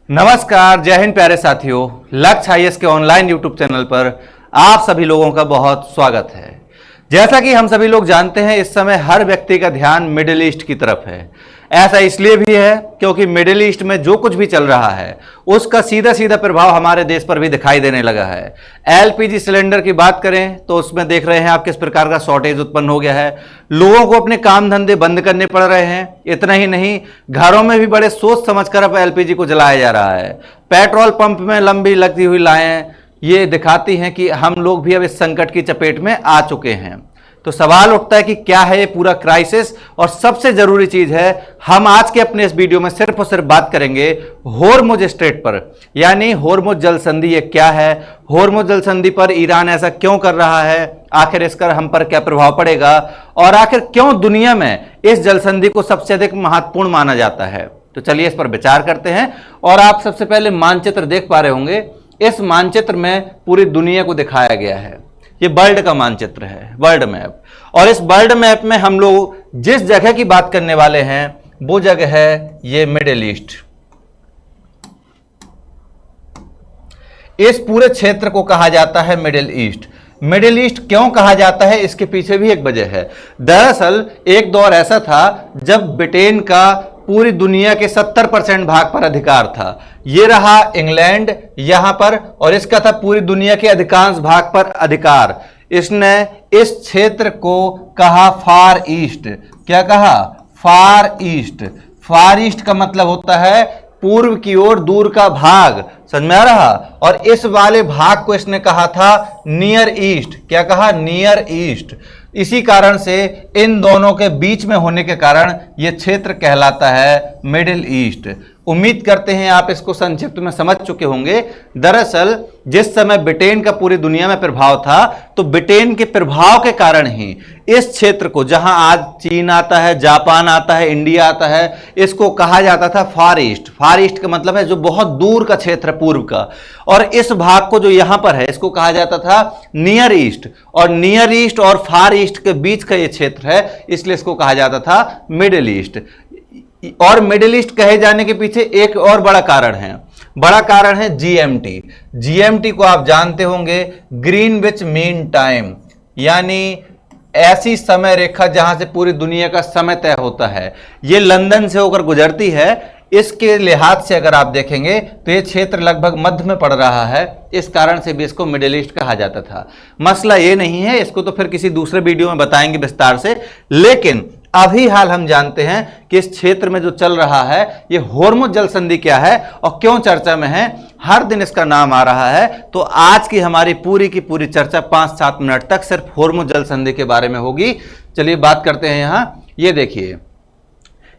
नमस्कार, जय हिंद प्यारे साथियों। लक्ष्य आईएएस के ऑनलाइन यूट्यूब चैनल पर आप सभी लोगों का बहुत स्वागत है। जैसा कि हम सभी लोग जानते हैं, इस समय हर व्यक्ति का ध्यान मिडिल ईस्ट की तरफ है। ऐसा इसलिए भी है क्योंकि मिडिल ईस्ट में जो कुछ भी चल रहा है उसका सीधा सीधा प्रभाव हमारे देश पर भी दिखाई देने लगा है। एलपीजी सिलेंडर की बात करें तो उसमें देख रहे हैं आप किस प्रकार का शॉर्टेज उत्पन्न हो गया है। लोगों को अपने काम धंधे बंद करने पड़ रहे हैं। इतना ही नहीं, घरों में भी बड़े सोच समझकर अब एलपीजी को जलाया जा रहा है। पेट्रोल पंप में लंबी लगती हुई लाइनें ये दिखाती हैं कि हम लोग भी अब इस संकट की चपेट में आ चुके हैं। तो सवाल उठता है कि क्या है ये पूरा क्राइसिस, और सबसे जरूरी चीज है हम आज के अपने इस वीडियो में सिर्फ और सिर्फ बात करेंगे होर्मुज स्ट्रेट पर, यानी होर्मुज जल संधि ये क्या है, होर्मुज जल संधि पर ईरान ऐसा क्यों कर रहा है, आखिर इसका हम पर क्या प्रभाव पड़ेगा, और आखिर क्यों दुनिया में इस जल संधि को सबसे अधिक महत्वपूर्ण माना जाता है। तो चलिए इस पर विचार करते हैं। और आप सबसे पहले मानचित्र देख पा रहे होंगे। इस मानचित्र में पूरी दुनिया को दिखाया गया है। ये वर्ल्ड का मानचित्र है, वर्ल्ड मैप। और इस वर्ल्ड मैप में हम लोग जिस जगह की बात करने वाले हैं वो जगह है ये मिडिल ईस्ट। इस पूरे क्षेत्र को कहा जाता है मिडिल ईस्ट। मिडिल ईस्ट क्यों कहा जाता है, इसके पीछे भी एक वजह है। दरअसल एक दौर ऐसा था जब ब्रिटेन का पूरी दुनिया के 70% भाग पर अधिकार था। ये रहा इंग्लैंड यहां पर, और इसका था पूरी दुनिया के अधिकांश भाग पर अधिकार। इसने इस क्षेत्र को कहा फार ईस्ट। क्या कहा? फार ईस्ट। फार ईस्ट का मतलब होता है पूर्व की ओर दूर का भाग। समझ में आ रहा? और इस वाले भाग को इसने कहा था नियर ईस्ट। क्या कहा? Near east. इसी कारण से इन दोनों के बीच में होने के कारण यह क्षेत्र कहलाता है मिडिल ईस्ट। उम्मीद करते हैं आप इसको संक्षिप्त में समझ चुके होंगे। दरअसल जिस समय ब्रिटेन का पूरी दुनिया में प्रभाव था, तो ब्रिटेन के प्रभाव के कारण ही इस क्षेत्र को, जहां आज चीन आता है, जापान आता है, इंडिया आता है, इसको कहा जाता था फार ईस्ट। फार ईस्ट का मतलब है जो बहुत दूर का क्षेत्र है, पूर्व का। और इस भाग को जो यहां पर है इसको कहा जाता था नियर ईस्ट। और नियर ईस्ट और फार ईस्ट के बीच का यह क्षेत्र है, इसलिए इसको कहा जाता था मिडिल ईस्ट। और मिडिल ईस्ट कहे जाने के पीछे एक और बड़ा कारण है। बड़ा कारण है जीएमटी। जीएमटी को आप जानते होंगे, ग्रीनविच मीन टाइम, यानी ऐसी समय रेखा जहां से पूरी दुनिया का समय तय होता है। यह लंदन से होकर गुजरती है। इसके लिहाज से अगर आप देखेंगे तो यह क्षेत्र लगभग मध्य में पड़ रहा है। इस कारण से भी इसको मिडिल ईस्ट कहा जाता था। मसला यह नहीं है, इसको तो फिर किसी दूसरे वीडियो में बताएंगे विस्तार से। लेकिन अभी हाल हम जानते हैं कि इस क्षेत्र में जो चल रहा है ये होर्मुज जल संधि क्या है और क्यों चर्चा में है। हर दिन इसका नाम आ रहा है। तो आज की हमारी पूरी की पूरी चर्चा 5-7 मिनट तक सिर्फ होर्मुज जल संधि के बारे में होगी। चलिए बात करते हैं। यहां ये देखिए,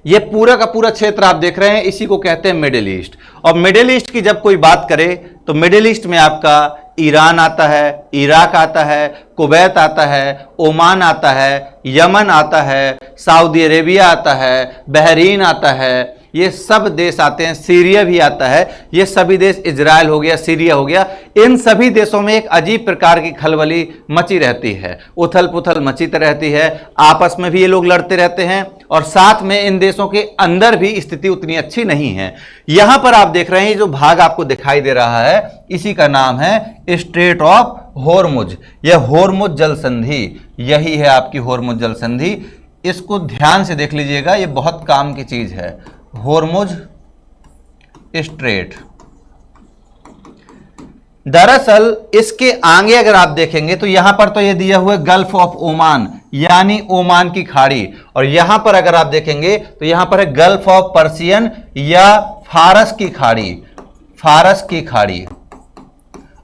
ये पूरा का पूरा क्षेत्र आप देख रहे हैं, इसी को कहते हैं मिडिल ईस्ट। और मिडिल ईस्ट की जब कोई बात करे तो मिडिल ईस्ट में आपका ईरान आता है, इराक आता है, कुवैत आता है, ओमान आता है, यमन आता है, सऊदी अरेबिया आता है, बहरीन आता है, ये सब देश आते हैं। सीरिया भी आता है। ये सभी देश, इजराइल हो गया, सीरिया हो गया, इन सभी देशों में एक अजीब प्रकार की खलबली मची रहती है, उथल पुथल मची रहती है। आपस में भी ये लोग लड़ते रहते हैं, और साथ में इन देशों के अंदर भी स्थिति उतनी अच्छी नहीं है। यहां पर आप देख रहे हैं जो भाग आपको दिखाई दे रहा है, इसी का नाम है स्ट्रेट ऑफ होर्मुज। यह होर्मुज जल संधि, यही है आपकी होर्मुज जल संधि। इसको ध्यान से देख लीजिएगा, यह बहुत काम की चीज है। Hormuz strait. दरअसल इसके आगे अगर आप देखेंगे तो यहां पर तो ये दिया हुआ है गल्फ ऑफ ओमान, यानी ओमान की खाड़ी। और यहां पर अगर आप देखेंगे तो यहां पर है गल्फ ऑफ पर्सियन या फारस की खाड़ी। फारस की खाड़ी।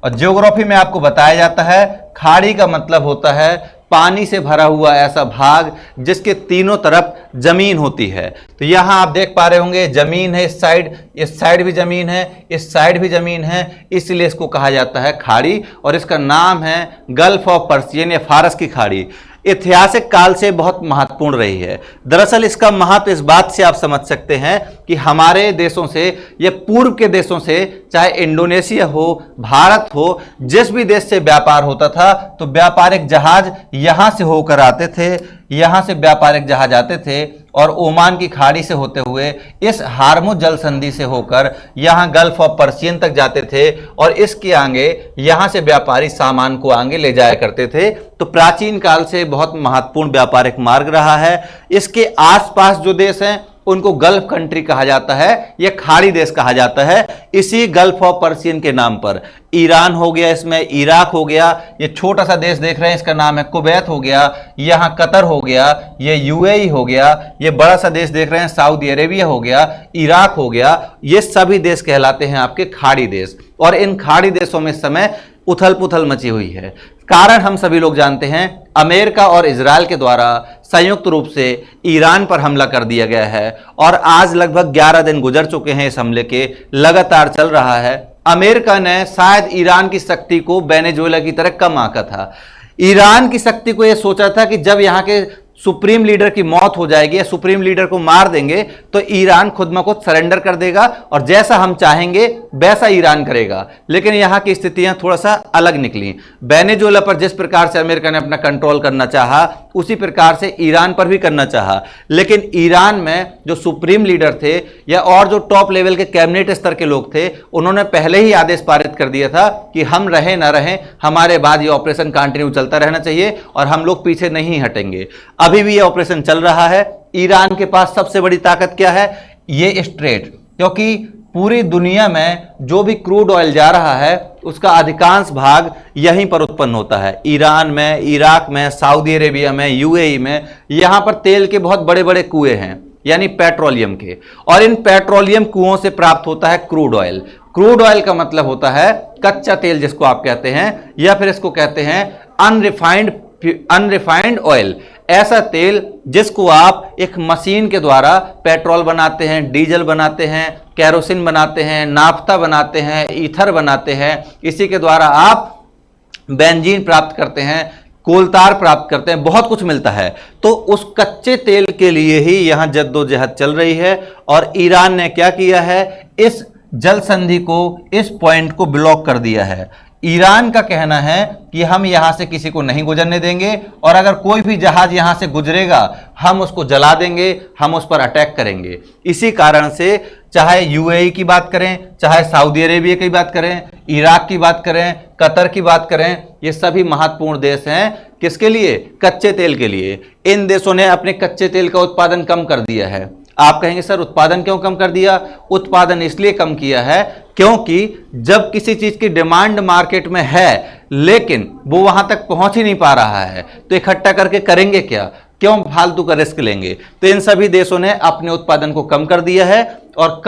और ज्योग्राफी में आपको बताया जाता है खाड़ी का मतलब होता है पानी से भरा हुआ ऐसा भाग जिसके तीनों तरफ जमीन होती है। तो यहां आप देख पा रहे होंगे जमीन है, इस साइड भी जमीन है, इस साइड भी जमीन है, इसलिए इसको कहा जाता है खाड़ी। और इसका नाम है गल्फ ऑफ पर्सियन या फारस की खाड़ी। ऐतिहासिक काल से बहुत महत्वपूर्ण रही है। दरअसल इसका महत्व इस बात से आप समझ सकते हैं कि हमारे देशों से या पूर्व के देशों से, चाहे इंडोनेशिया हो, भारत हो, जिस भी देश से व्यापार होता था तो व्यापारिक जहाज यहां से होकर आते थे, यहां से व्यापारिक जहाज आते थे और ओमान की खाड़ी से होते हुए इस हार्मुज जल संधि से होकर यहां गल्फ ऑफ पर्शियन तक जाते थे और इसके आगे यहां से व्यापारी सामान को आगे ले जाया करते थे। तो प्राचीन काल से बहुत महत्वपूर्ण व्यापारिक मार्ग रहा है। इसके आसपास जो देश हैं उनको गल्फ कंट्री कहा जाता है या खाड़ी देश कहा जाता है, इसी गल्फ ऑफ पर्शियन के नाम पर। ईरान हो गया, इसमें इराक हो गया, ये छोटा सा देश देख रहे हैं इसका नाम है कुवैत हो गया, यहां कतर हो गया, ये यूएई हो गया, ये बड़ा सा देश देख रहे हैं सऊदी अरेबिया हो गया, इराक हो गया, ये सभी देश कहलाते हैं आपके खाड़ी देश। और इन खाड़ी देशों में इस समय उथल पुथल मची हुई है। कारण हम सभी लोग जानते हैं, अमेरिका और इजराइल के द्वारा संयुक्त रूप से ईरान पर हमला कर दिया गया है और आज लगभग 11 दिन गुजर चुके हैं इस हमले के, लगातार चल रहा है। अमेरिका ने शायद ईरान की शक्ति को वेनेजुएला की तरह कम आंका था। ईरान की शक्ति को यह सोचा था कि जब यहां के सुप्रीम लीडर की मौत हो जाएगी या सुप्रीम लीडर को मार देंगे तो ईरान खुद में खुद सरेंडर कर देगा और जैसा हम चाहेंगे वैसा ईरान करेगा। लेकिन यहां की स्थितियां थोड़ा सा अलग निकली। वेनेजुएला पर जिस प्रकार से अमेरिका ने अपना कंट्रोल करना चाहा उसी प्रकार से ईरान पर भी करना चाहा, लेकिन ईरान में जो सुप्रीम लीडर थे या और जो टॉप लेवल के कैबिनेट स्तर के लोग थे उन्होंने पहले ही आदेश पारित कर दिया था कि हम रहे ना रहें, हमारे बाद ये ऑपरेशन कंटिन्यू चलता रहना चाहिए और हम लोग पीछे नहीं हटेंगे। अभी भी ये ऑपरेशन चल रहा है। ईरान के पास सबसे बड़ी ताकत क्या है? ये स्ट्रेट, क्योंकि पूरी दुनिया में जो भी क्रूड ऑयल जा रहा है उसका अधिकांश भाग यहीं पर उत्पन्न होता है। ईरान में, इराक में, सऊदी अरेबिया में, यूएई में, यहां पर तेल के बहुत बड़े बड़े कुएं हैं, यानी पेट्रोलियम के, और इन पेट्रोलियम कुओं से प्राप्त होता है क्रूड ऑयल। क्रूड ऑयल का मतलब होता है कच्चा तेल जिसको आप कहते हैं, या फिर इसको कहते हैं अनरिफाइंड ऑयल। ऐसा तेल जिसको आप एक मशीन के द्वारा पेट्रोल बनाते हैं, डीजल बनाते हैं, केरोसिन बनाते हैं, नाफ्ता बनाते हैं, ईथर बनाते हैं, इसी के द्वारा आप बेंजीन प्राप्त करते हैं, कोलतार प्राप्त करते हैं, बहुत कुछ मिलता है। तो उस कच्चे तेल के लिए ही यहां जद्दोजहद चल रही है और ईरान ने क्या किया है, इस जल संधि को, इस पॉइंट को ब्लॉक कर दिया है। ईरान का कहना है कि हम यहां से किसी को नहीं गुजरने देंगे और अगर कोई भी जहाज यहां से गुजरेगा हम उसको जला देंगे, हम उस पर अटैक करेंगे। इसी कारण से चाहे यूएई की बात करें, चाहे सऊदी अरेबिया की बात करें, इराक की बात करें, कतर की बात करें, ये सभी महत्वपूर्ण देश हैं। किसके लिए? कच्चे तेल के लिए। इन देशों ने अपने कच्चे तेल का उत्पादन कम कर दिया है। आप कहेंगे सर उत्पादन क्यों कम कर दिया? उत्पादन इसलिए कम किया है क्योंकि जब किसी चीज की डिमांड मार्केट में है लेकिन वो वहां तक पहुंच ही नहीं पा रहा है तो इकट्ठा करके करेंगे क्या? क्यों फालतू का रिस्क लेंगे? तो इन सभी देशों ने अपने उत्पादन को कम कर दिया है और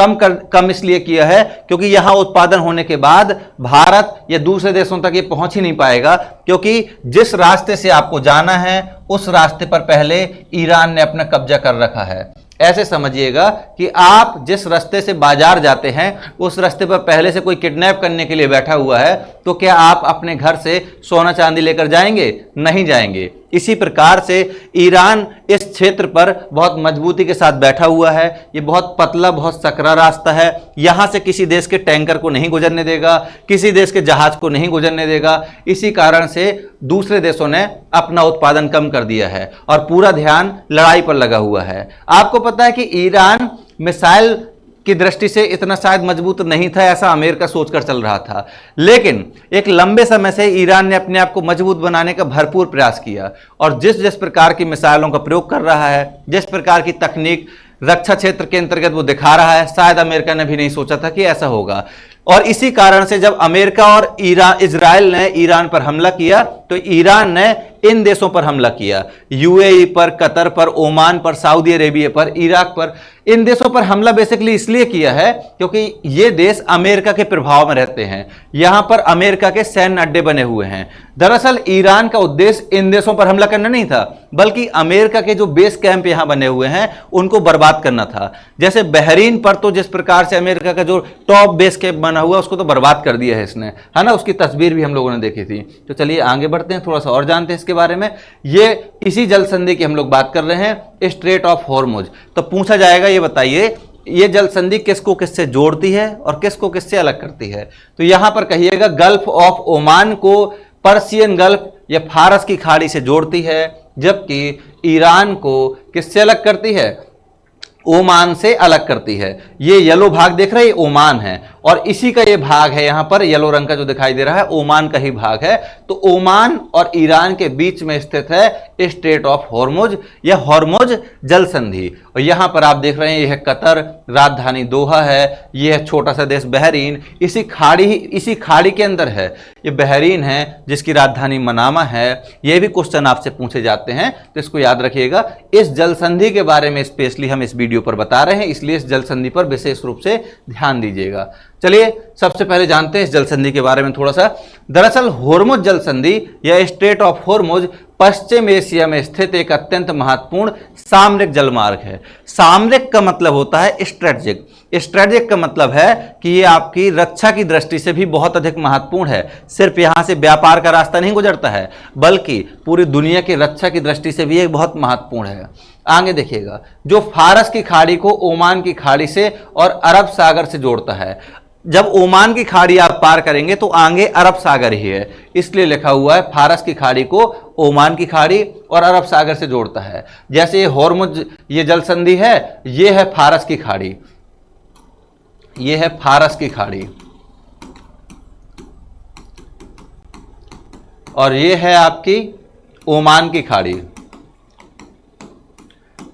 कम इसलिए किया है क्योंकि यहां उत्पादन होने के बाद भारत या दूसरे देशों तक ये पहुंच ही नहीं पाएगा, क्योंकि जिस रास्ते से आपको जाना है उस रास्ते पर पहले ईरान ने अपना कब्जा कर रखा है। ऐसे समझिएगा कि आप जिस रास्ते से बाजार जाते हैं उस रास्ते पर पहले से कोई किडनैप करने के लिए बैठा हुआ है, तो क्या आप अपने घर से सोना चांदी लेकर जाएंगे? नहीं जाएंगे। इसी प्रकार से ईरान इस क्षेत्र पर बहुत मजबूती के साथ बैठा हुआ है। ये बहुत पतला, बहुत सकरा रास्ता है। यहां से किसी देश के टैंकर को नहीं गुजरने देगा, किसी देश के जहाज को नहीं गुजरने देगा। इसी कारण से दूसरे देशों ने अपना उत्पादन कम कर दिया है और पूरा ध्यान लड़ाई पर लगा हुआ है। आपको पता है कि ईरान मिसाइल की दृष्टि से इतना शायद मजबूत नहीं था, ऐसा अमेरिका सोचकर चल रहा था, लेकिन एक लंबे समय से ईरान ने अपने आप को मजबूत बनाने का भरपूर प्रयास किया और जिस जिस प्रकार की मिसाइलों का प्रयोग कर रहा है, जिस प्रकार की तकनीक रक्षा क्षेत्र के अंतर्गत वो दिखा रहा है, शायद अमेरिका ने भी नहीं सोचा था कि ऐसा होगा। और इसी कारण से जब अमेरिका और इजराइल ने ईरान पर हमला किया तो ईरान ने इन देशों पर हमला किया, यूएई पर, कतर पर, ओमान पर, सऊदी अरेबिया पर, इराक पर। इन देशों पर हमला बेसिकली इसलिए किया है क्योंकि ये देश अमेरिका के प्रभाव में रहते हैं, यहां पर अमेरिका के सैन्य अड्डे बने हुए हैं। दरअसल ईरान का उद्देश्य इन देशों पर हमला करना नहीं था, बल्कि अमेरिका के जो बेस कैंप यहां बने हुए हैं उनको बर्बाद करना था। जैसे बहरीन पर तो जिस प्रकार से अमेरिका का जो टॉप बेस कैंप बना हुआ उसको तो बर्बाद कर दिया है इसने, है ना। उसकी तस्वीर भी हम लोगों ने देखी थी। तो चलिए आगे बढ़ते हैं, थोड़ा सा और जानते हैं इसके बारे में। ये इसी जल संधि की हम लोग बात कर रहे हैं, स्ट्रेट ऑफ हॉर्मुज। तो पूछा जाएगा, ये बताइए ये जल संधि किसको किससे जोड़ती है और किसको किससे अलग करती है? तो यहां पर कहिएगा गल्फ ऑफ ओमान को पर्सियन गल्फ या फारस की खाड़ी से जोड़ती है, जबकि ईरान को किससे अलग करती है? ओमान से अलग करती है। ये येलो भाग देख रहे हैं, ओमान है, और इसी का ये भाग है, यहां पर येलो रंग का जो दिखाई दे रहा है ओमान का ही भाग है। तो ओमान और ईरान के बीच में स्थित है स्ट्रेट ऑफ हॉर्मुज या हॉर्मुज जल संधि। और यहां पर आप देख रहे हैं यह कतर, राजधानी दोहा है, यह छोटा सा देश बहरीन, इसी खाड़ी के अंदर है। ये बहरीन है जिसकी राजधानी मनामा है। यह भी क्वेश्चन आपसे पूछे जाते हैं, तो इसको याद रखिएगा। इस जल संधि के बारे में स्पेशली हम इस वीडियो पर बता रहे हैं, इसलिए इस जल संधि पर विशेष रूप से ध्यान दीजिएगा। चलिए सबसे पहले जानते हैं इस जल संधि के बारे में थोड़ा सा। दरअसल हॉर्मुज जल संधि या straight of Hormuz Paschim Asia में स्थित एक अत्यंत महत्वपूर्ण सामरिक जलमार्ग है। सामरिक का मतलब होता है स्ट्रेटेजिक। स्ट्रेटेजिक का मतलब है कि ये आपकी रक्षा की दृष्टि से भी बहुत अधिक महत्वपूर्ण है। सिर्फ यहां से व्यापार का रास्ता नहीं गुजरता है, बल्कि पूरी दुनिया की रक्षा की दृष्टि से भी ये बहुत महत्वपूर्ण है। आगे देखिएगा, जो फारस की खाड़ी को ओमान की खाड़ी से और अरब सागर से जोड़ता है। जब ओमान की खाड़ी आप पार करेंगे तो आगे अरब सागर ही है, इसलिए लिखा हुआ है फारस की खाड़ी को ओमान की खाड़ी और अरब सागर से जोड़ता है। जैसे ये हॉर्मुज ये जल संधि है, ये है फारस की खाड़ी, ये है फारस की खाड़ी, और ये है आपकी ओमान की खाड़ी,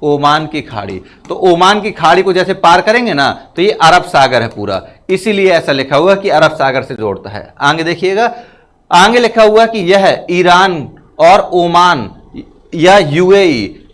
ओमान की खाड़ी। तो ओमान की खाड़ी को जैसे पार करेंगे ना तो ये अरब सागर है पूरा, इसीलिए ऐसा लिखा हुआ है कि अरब सागर से जोड़ता है। आगे देखिएगा, आगे लिखा हुआ है कि यह ईरान और ओमान या यूएई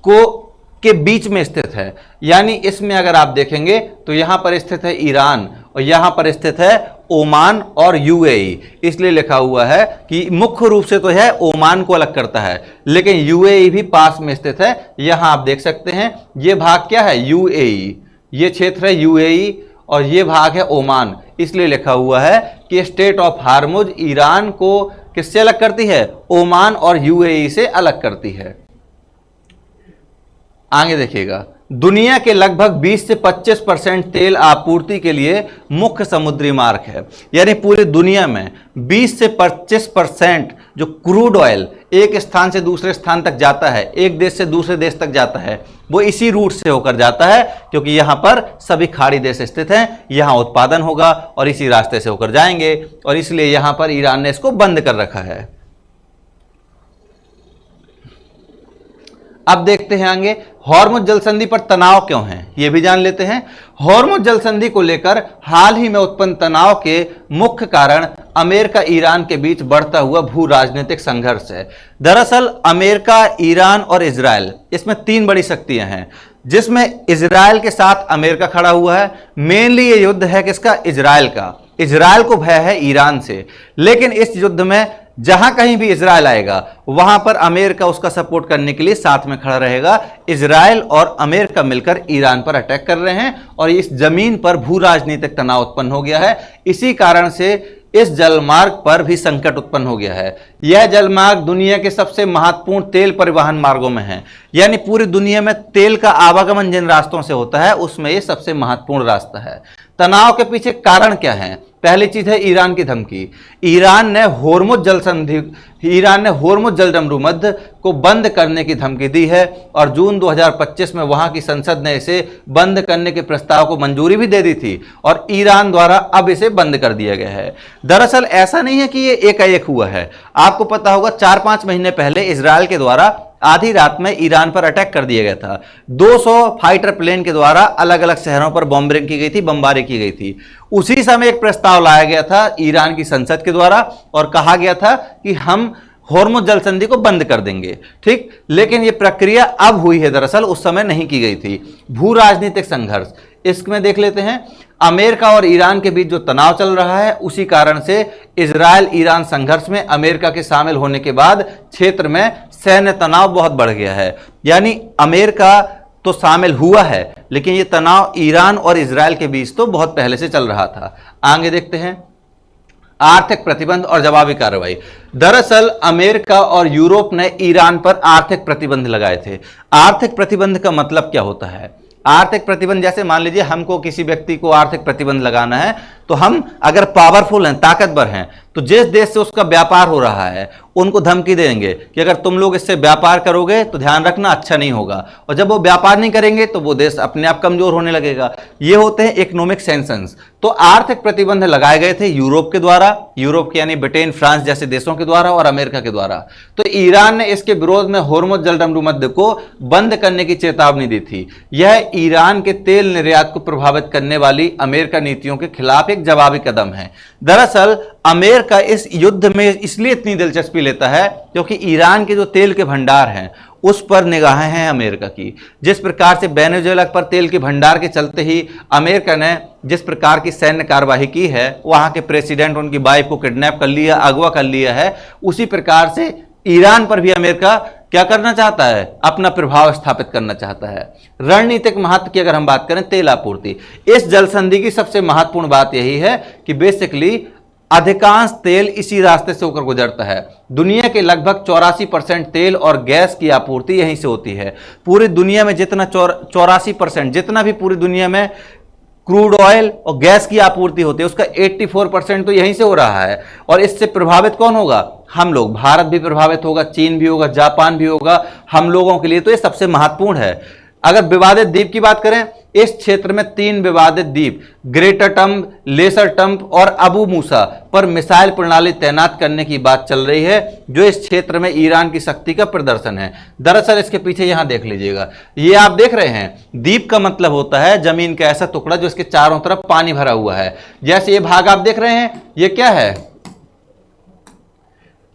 के बीच में स्थित है। यानी इसमें अगर आप देखेंगे तो यहां पर स्थित है ईरान और यहां पर स्थित है ओमान और यूएई, इसलिए लिखा हुआ है कि मुख्य रूप से तो है ओमान को अलग करता है, लेकिन यूएई भी पास में स्थित है। यहां आप देख सकते हैं ये भाग क्या है, यूएई, ये क्षेत्र है यूएई और ये भाग है ओमान, इसलिए लिखा हुआ है कि स्ट्रेट ऑफ हॉर्मुज ईरान को किससे अलग करती है? ओमान और यूएई से अलग करती है। आगे देखिएगा, दुनिया के लगभग 20 से 25% तेल आपूर्ति के लिए मुख्य समुद्री मार्ग है। यानी पूरी दुनिया में 20 से 25% जो क्रूड ऑयल एक स्थान से दूसरे स्थान तक जाता है, एक देश से दूसरे देश तक जाता है, वो इसी रूट से होकर जाता है, क्योंकि यहां पर सभी खाड़ी देश स्थित हैं, यहां उत्पादन होगा और इसी रास्ते से होकर जाएंगे, और इसलिए यहां पर ईरान ने इसको बंद कर रखा है। अब देखते हैं आगे, हॉर्मुज जल संधि पर तनाव क्यों है, यह भी जान लेते हैं। हॉर्मुज जल संधि को लेकर हाल ही में उत्पन्न तनाव के मुख्य कारण अमेरिका ईरान के बीच बढ़ता हुआ भू राजनीतिक संघर्ष है। दरअसल अमेरिका, ईरान और इजराइल, इसमें तीन बड़ी शक्तियां हैं, जिसमें इजराइल के साथ अमेरिका खड़ा हुआ है। मेनली ये युद्ध है किसका? इजराइल का। इजराइल को भय है ईरान से, लेकिन इस युद्ध में जहां कहीं भी इजराइल आएगा वहां पर अमेरिका उसका सपोर्ट करने के लिए साथ में खड़ा रहेगा। इजराइल और अमेरिका मिलकर ईरान पर अटैक कर रहे हैं और इस जमीन पर भू राजनीतिक तनाव उत्पन्न हो गया है। इसी कारण से इस जलमार्ग पर भी संकट उत्पन्न हो गया है। यह जलमार्ग दुनिया के सबसे महत्वपूर्ण तेल परिवहन मार्गों में है। यानी पूरी दुनिया में तेल का आवागमन जिन रास्तों से होता है उसमें यह सबसे महत्वपूर्ण रास्ता है। तनाव के पीछे कारण क्या है? पहली चीज है ईरान की धमकी। ईरान ने हॉर्मुज जलसंधि को बंद करने की धमकी दी है और जून 2025 में वहां की संसद ने इसे बंद करने के प्रस्ताव को मंजूरी भी दे दी थी और ईरान द्वारा अब इसे बंद कर दिया गया है। दरअसल ऐसा नहीं है कि ये एकाएक हुआ है। आपको पता होगा 4-5 महीने पहले इजराइल के द्वारा आधी रात में ईरान पर अटैक कर दिया गया था। 200 फाइटर प्लेन के द्वारा अलग अलग शहरों पर बॉम्बिंग की गई थी, बमबारी की गई थी। उसी समय एक प्रस्ताव लाया गया था ईरान की संसद के द्वारा और कहा गया था कि हम हॉर्मुज जल संधि को बंद कर देंगे, ठीक। लेकिन यह प्रक्रिया अब हुई है, दरअसल उस समय नहीं की गई थी। भू राजनीतिक संघर्ष, इसमें देख लेते हैं। अमेरिका और ईरान के बीच जो तनाव चल रहा है उसी कारण से इजराइल ईरान संघर्ष में अमेरिका के शामिल होने के बाद क्षेत्र में सैन्य तनाव बहुत बढ़ गया है। यानी अमेरिका तो शामिल हुआ है, लेकिन यह तनाव ईरान और इजराइल के बीच तो बहुत पहले से चल रहा था। आगे देखते हैं, आर्थिक प्रतिबंध और जवाबी कार्रवाई। दरअसल अमेरिका और यूरोप ने ईरान पर आर्थिक प्रतिबंध लगाए थे। आर्थिक प्रतिबंध का मतलब क्या होता है? आर्थिक प्रतिबंध, जैसे मान लीजिए हमको किसी व्यक्ति को आर्थिक प्रतिबंध लगाना है, तो हम अगर पावरफुल हैं, ताकतवर हैं, तो जिस देश से उसका व्यापार हो रहा है उनको धमकी देंगे कि अगर तुम लोग इससे व्यापार करोगे तो ध्यान रखना अच्छा नहीं होगा, और जब वो व्यापार नहीं करेंगे तो वो देश अपने आप कमजोर होने लगेगा। ये होते हैं इकोनॉमिक सैंक्शंस। तो आर्थिक प्रतिबंध लगाए गए थे यूरोप के द्वारा, यूरोप के यानी ब्रिटेन, फ्रांस जैसे देशों के द्वारा और अमेरिका के द्वारा। तो ईरान ने इसके विरोध में होर्मुज जलसंधि को बंद करने की चेतावनी दी थी। यह ईरान के तेल निर्यात को प्रभावित करने वाली अमेरिका नीतियों के खिलाफ एक जवाबी कदम है। दरअसल अमेरिका इस युद्ध में इसलिए इतनी दिलचस्पी लेता है क्योंकि ईरान के जो तेल के भंडार हैं उस पर निगाहें हैं अमेरिका की। जिस प्रकार से वेनेजुएला पर तेल के भंडार के चलते ही अमेरिका ने जिस प्रकार की सैन्य कार्यवाही की है, वहां के प्रेसिडेंट उनकी वाइफ को किडनैप कर लिया, अगवा कर लिया है, उसी प्रकार से ईरान पर भी अमेरिका क्या करना चाहता है, अपना प्रभाव स्थापित करना चाहता है। रणनीतिक महत्व की अगर हम बात करें, तेल आपूर्ति, इस जल संधि की सबसे महत्वपूर्ण बात यही है कि बेसिकली अधिकांश तेल इसी रास्ते से होकर गुजरता है। दुनिया के लगभग 84% तेल और गैस की आपूर्ति यहीं से होती है। पूरी दुनिया में जितना 84% जितना भी पूरी दुनिया में क्रूड ऑयल और गैस की आपूर्ति होती है उसका 84% तो यहीं से हो रहा है। और इससे प्रभावित कौन होगा? हम लोग। भारत भी प्रभावित होगा, चीन भी होगा, जापान भी होगा। हम लोगों के लिए तो ये सबसे महत्वपूर्ण है। अगर विवादित द्वीप की बात करें, इस क्षेत्र में 3 विवादित द्वीप ग्रेटर टम्ब, लेसर टम्ब और अबू मूसा पर मिसाइल प्रणाली तैनात करने की बात चल रही है, जो इस क्षेत्र में ईरान की शक्ति का प्रदर्शन है। दरअसल इसके पीछे यहां देख लीजिएगा, ये आप देख रहे हैं, द्वीप का मतलब होता है जमीन का ऐसा टुकड़ा जो इसके चारों तरफ पानी भरा हुआ है। जैसे ये भाग आप देख रहे हैं, ये क्या है?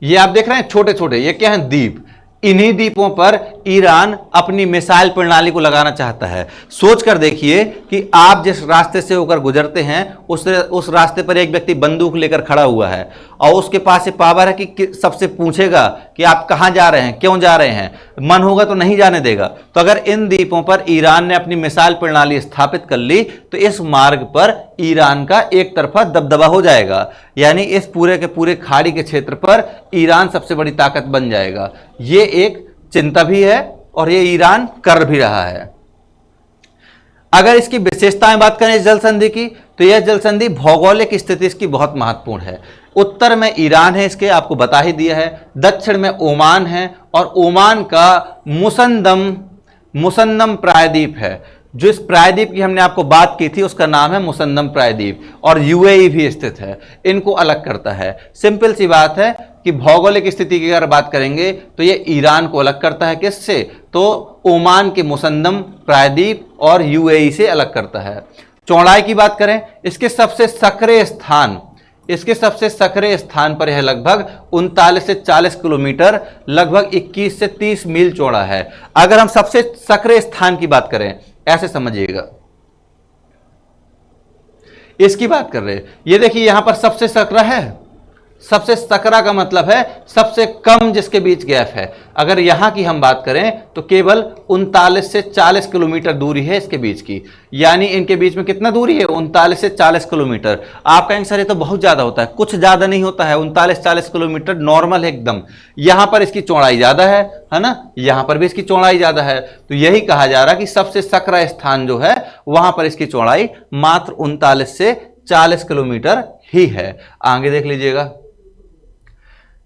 ये आप देख रहे हैं छोटे छोटे, ये क्या है? द्वीप। इन्हीं द्वीपों पर ईरान अपनी मिसाइल प्रणाली को लगाना चाहता है। सोच कर देखिए कि आप जिस रास्ते से होकर गुजरते हैं उस रास्ते पर एक व्यक्ति बंदूक लेकर खड़ा हुआ है और उसके पास ये पावर है कि सबसे पूछेगा कि आप कहां जा रहे हैं, क्यों जा रहे हैं, मन होगा तो नहीं जाने देगा। तो अगर इन द्वीपों पर ईरान ने अपनी मिसाइल प्रणाली स्थापित कर ली तो इस मार्ग पर ईरान का एक तरफा दबदबा हो जाएगा, यानी इस पूरे के पूरे खाड़ी के क्षेत्र पर ईरान सबसे बड़ी ताकत बन जाएगा। ये एक चिंता भी है और ये ईरान कर भी रहा है। अगर इसकी विशेषताएं बात करें इस जल संधि की, तो यह जल संधि भौगोलिक स्थिति इसकी बहुत महत्वपूर्ण है। उत्तर में ईरान है, इसके आपको बता ही दिया है। दक्षिण में ओमान है और ओमान का मुसन्नम प्रायद्वीप है। जो इस प्रायद्वीप की हमने आपको बात की थी उसका नाम है मुसन्नम प्रायद्वीप, और यूएई भी स्थित है। इनको अलग करता है। सिंपल सी बात है कि भौगोलिक स्थिति की अगर बात करेंगे तो ये ईरान को अलग करता है। किससे? तो ओमान के मुसन्नम प्रायद्वीप और यूएई से अलग करता है। चौड़ाई की बात करें, इसके सबसे सक्रिय स्थान पर यह लगभग 39 से 40 किलोमीटर, लगभग 21 से 30 मील चौड़ा है। अगर हम सबसे सक्रिय स्थान की बात करें, ऐसे समझिएगा, इसकी बात कर रहे हैं, ये देखिए यहां पर सबसे सकरा है। सबसे सकरा का मतलब है सबसे कम जिसके बीच गैप है। अगर यहां की हम बात करें तो केवल 39 से 40 किलोमीटर दूरी है इसके बीच की, यानी इनके बीच में कितना दूरी है? 39 से 40 किलोमीटर। आप कहेंगे सर ये तो बहुत ज्यादा होता है। कुछ ज्यादा नहीं होता है, 39-40 किलोमीटर नॉर्मल है एकदम। यहां पर इसकी चौड़ाई ज्यादा है ना, यहां पर भी इसकी चौड़ाई ज्यादा है। तो यही कहा जा रहा है कि सबसे सकरा स्थान जो है वहां पर इसकी चौड़ाई मात्र 39 से 40 किलोमीटर ही है। आगे देख लीजिएगा,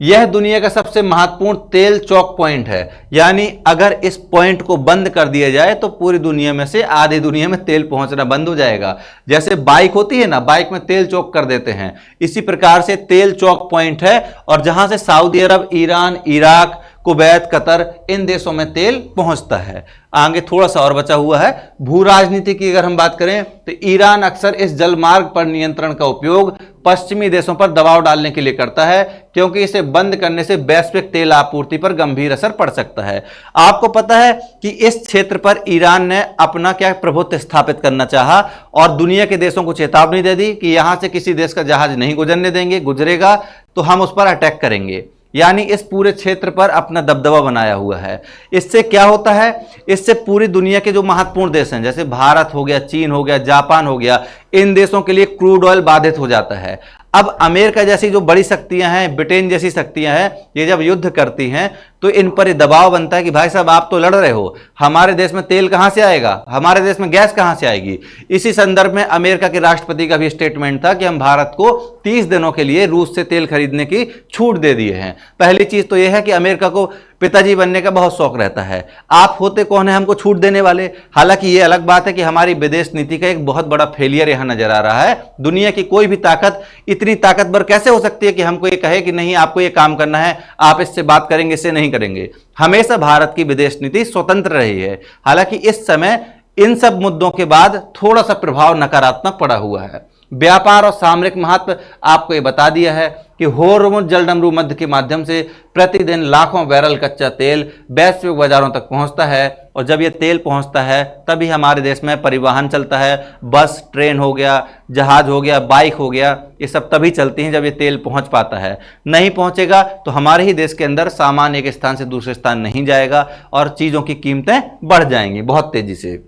यह दुनिया का सबसे महत्वपूर्ण तेल चौक पॉइंट है, यानी अगर इस पॉइंट को बंद कर दिया जाए तो पूरी दुनिया में से आधी दुनिया में तेल पहुंचना बंद हो जाएगा। जैसे बाइक होती है ना, बाइक में तेल चौक कर देते हैं, इसी प्रकार से तेल चौक पॉइंट है। और जहां से सऊदी अरब, ईरान, इराक, कुवैत, कतर, इन देशों में तेल पहुंचता है। आगे थोड़ा सा और बचा हुआ है। भू राजनीति की अगर हम बात करें तो ईरान अक्सर इस जलमार्ग पर नियंत्रण का उपयोग पश्चिमी देशों पर दबाव डालने के लिए करता है, क्योंकि इसे बंद करने से वैश्विक तेल आपूर्ति पर गंभीर असर पड़ सकता है। आपको पता है कि इस क्षेत्र पर ईरान ने अपना क्या प्रभुत्व स्थापित करना चाहा और दुनिया के देशों को चेतावनी दे दी कि यहां से किसी देश का जहाज नहीं गुजरने देंगे, गुजरेगा तो हम उस पर अटैक करेंगे। यानी इस पूरे क्षेत्र पर अपना दबदबा बनाया हुआ है। इससे क्या होता है? इससे पूरी दुनिया के जो महत्वपूर्ण देश हैं, जैसे भारत हो गया, चीन हो गया, जापान हो गया, इन देशों के लिए क्रूड ऑयल बाधित हो जाता है। अब अमेरिका जैसी जो बड़ी शक्तियां हैं, ब्रिटेन जैसी शक्तियां हैं, ये जब युद्ध करती हैं तो इन पर दबाव बनता है कि भाई साहब आप तो लड़ रहे हो, हमारे देश में तेल कहां से आएगा, हमारे देश में गैस कहां से आएगी। इसी संदर्भ में अमेरिका के राष्ट्रपति का भी स्टेटमेंट था कि हम भारत को 30 दिनों के लिए रूस से तेल खरीदने की छूट दे दिए हैं। पहली चीज तो यह है कि अमेरिका को पिताजी बनने का बहुत शौक रहता है, आप होते कौन है हमको छूट देने वाले। हालांकि यह अलग बात है कि हमारी विदेश नीति का एक बहुत बड़ा फेलियर यहां नजर आ रहा है। दुनिया की कोई भी ताकत इतनी ताकतवर कैसे हो सकती है कि हमको ये कहे कि नहीं आपको ये काम करना है, आप इससे बात करेंगे, इससे नहीं करेंगे। हमेशा भारत की विदेश नीति स्वतंत्र रही है। हालांकि इस समय इन सब मुद्दों के बाद थोड़ा सा प्रभाव नकारात्मक पड़ा हुआ है। व्यापार और सामरिक महत्व आपको ये बता दिया है कि होर्मुज जलडमरू मध्य के माध्यम से प्रतिदिन लाखों बैरल कच्चा तेल वैश्विक बाजारों तक पहुंचता है, और जब ये तेल पहुंचता है तभी हमारे देश में परिवहन चलता है। बस, ट्रेन हो गया, जहाज हो गया, बाइक हो गया, ये सब तभी चलती हैं जब ये तेल पहुंच पाता है। नहीं पहुंचेगा तो हमारे ही देश के अंदर सामान एक स्थान से दूसरे स्थान नहीं जाएगा और चीज़ों की कीमतें बढ़ जाएंगी बहुत तेजी से।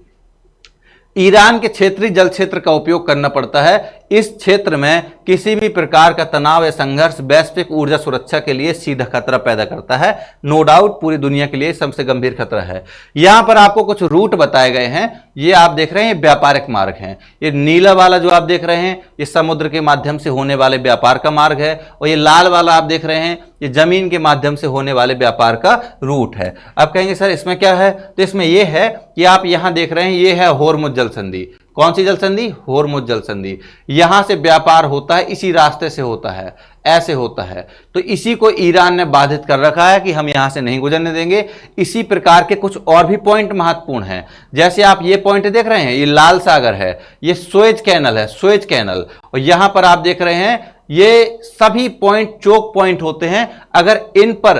ईरान के क्षेत्रीय जल क्षेत्र का उपयोग करना पड़ता है। इस क्षेत्र में किसी भी प्रकार का तनाव या संघर्ष वैश्विक ऊर्जा सुरक्षा के लिए सीधा खतरा पैदा करता है। नो डाउट पूरी दुनिया के लिए सबसे गंभीर खतरा है। यहां पर आपको कुछ रूट बताए गए हैं, ये आप देख रहे हैं, ये व्यापारिक मार्ग हैं। ये नीला वाला जो आप देख रहे हैं ये समुद्र के माध्यम से होने वाले व्यापार का मार्ग है, और ये लाल वाला आप देख रहे हैं ये जमीन के माध्यम से होने वाले व्यापार का रूट है। अब कहेंगे सर इसमें क्या है, तो इसमें यह है कि आप यहां देख रहे हैं ये है होर्मुज जल संधि। कौन सी जल संधि? होर्मुज जल संधि। यहां से व्यापार होता है, इसी रास्ते से होता है, ऐसे होता है। तो इसी को ईरान ने बाधित कर रखा है कि हम यहां से नहीं गुजरने देंगे। इसी प्रकार के कुछ और भी पॉइंट महत्वपूर्ण हैं। जैसे आप ये पॉइंट देख रहे हैं, ये लाल सागर है, ये सुएज कैनल है, सुएज कैनल, और यहां पर आप देख रहे हैं ये सभी पॉइंट चोक पॉइंट होते हैं। अगर इन पर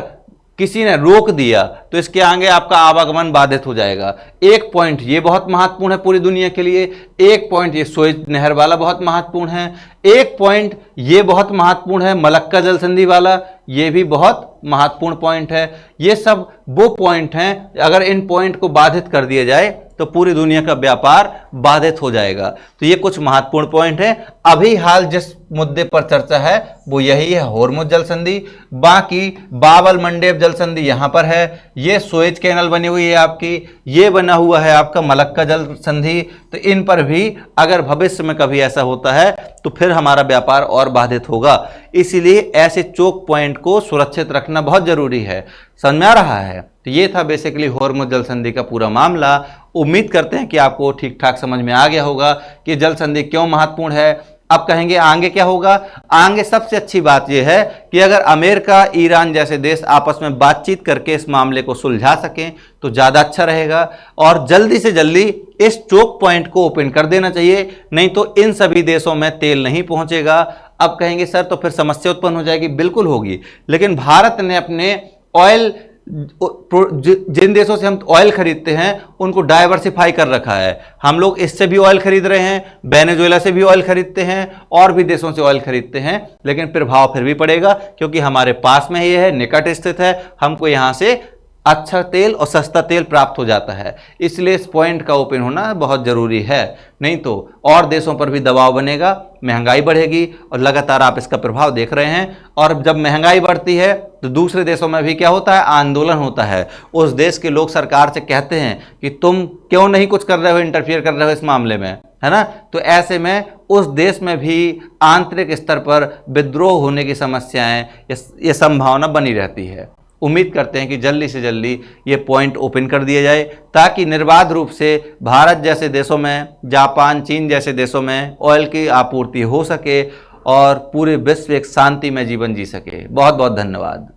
किसी ने रोक दिया तो इसके आगे आपका आवागमन बाधित हो जाएगा। एक पॉइंट ये बहुत महत्वपूर्ण है पूरी दुनिया के लिए, एक पॉइंट ये सुएज नहर वाला बहुत महत्वपूर्ण है, एक पॉइंट ये बहुत महत्वपूर्ण है मलक्का जल संधि वाला, ये भी बहुत महत्वपूर्ण पॉइंट है। ये सब वो पॉइंट हैं, अगर इन पॉइंट को बाधित कर दिया जाए तो पूरी दुनिया का व्यापार बाधित हो जाएगा। तो ये कुछ महत्वपूर्ण पॉइंट हैं। अभी हाल जिस मुद्दे पर चर्चा है वो यही है, होर्मुज जल संधि। बाकी बाबल मंडेब जल संधि यहां पर है, ये सुएज कैनल बनी हुई है आपकी, ये बना हुआ है आपका मलक्का जल संधि। तो इन पर भी अगर भविष्य में कभी ऐसा होता है तो फिर हमारा व्यापार और बाधित होगा। इसीलिए ऐसे चोक पॉइंट को सुरक्षित रखना बहुत जरूरी है। समझ में आ रहा है? तो ये था बेसिकली होर्मुज जल संधि का पूरा मामला। उम्मीद करते हैं कि आपको ठीक ठाक समझ में आ गया होगा कि जल संधि क्यों महत्वपूर्ण है। अब कहेंगे आगे क्या होगा? आगे सबसे अच्छी बात यह है कि अगर अमेरिका, ईरान जैसे देश आपस में बातचीत करके इस मामले को सुलझा सकें तो ज़्यादा अच्छा रहेगा, और जल्दी से जल्दी इस चोक पॉइंट को ओपन कर देना चाहिए, नहीं तो इन सभी देशों में तेल नहीं पहुंचेगा। अब कहेंगे सर तो फिर समस्या उत्पन्न हो जाएगी। बिल्कुल होगी, लेकिन भारत ने अपने ऑयल, जिन देशों से हम ऑयल खरीदते हैं उनको डाइवर्सिफाई कर रखा है। हम लोग इससे भी ऑयल खरीद रहे हैं, वेनेजुएला से भी ऑयल खरीदते हैं, और भी देशों से ऑयल खरीदते हैं, लेकिन प्रभाव फिर भी पड़ेगा क्योंकि हमारे पास में ये है, निकट स्थित है, हमको यहां से अच्छा तेल और सस्ता तेल प्राप्त हो जाता है। इसलिए इस पॉइंट का ओपन होना बहुत ज़रूरी है, नहीं तो और देशों पर भी दबाव बनेगा, महंगाई बढ़ेगी, और लगातार आप इसका प्रभाव देख रहे हैं। और जब महंगाई बढ़ती है तो दूसरे देशों में भी क्या होता है? आंदोलन होता है। उस देश के लोग सरकार से कहते हैं कि तुम क्यों नहीं कुछ कर रहे हो, इंटरफियर कर रहे हो इस मामले में, है ना? तो ऐसे में उस देश में भी आंतरिक स्तर पर विद्रोह होने की समस्याएं, ये संभावना बनी रहती है। उम्मीद करते हैं कि जल्दी से जल्दी ये पॉइंट ओपन कर दिया जाए ताकि निर्बाध रूप से भारत जैसे देशों में, जापान, चीन जैसे देशों में ऑयल की आपूर्ति हो सके और पूरे विश्व एक शांति में जीवन जी सके। बहुत बहुत धन्यवाद।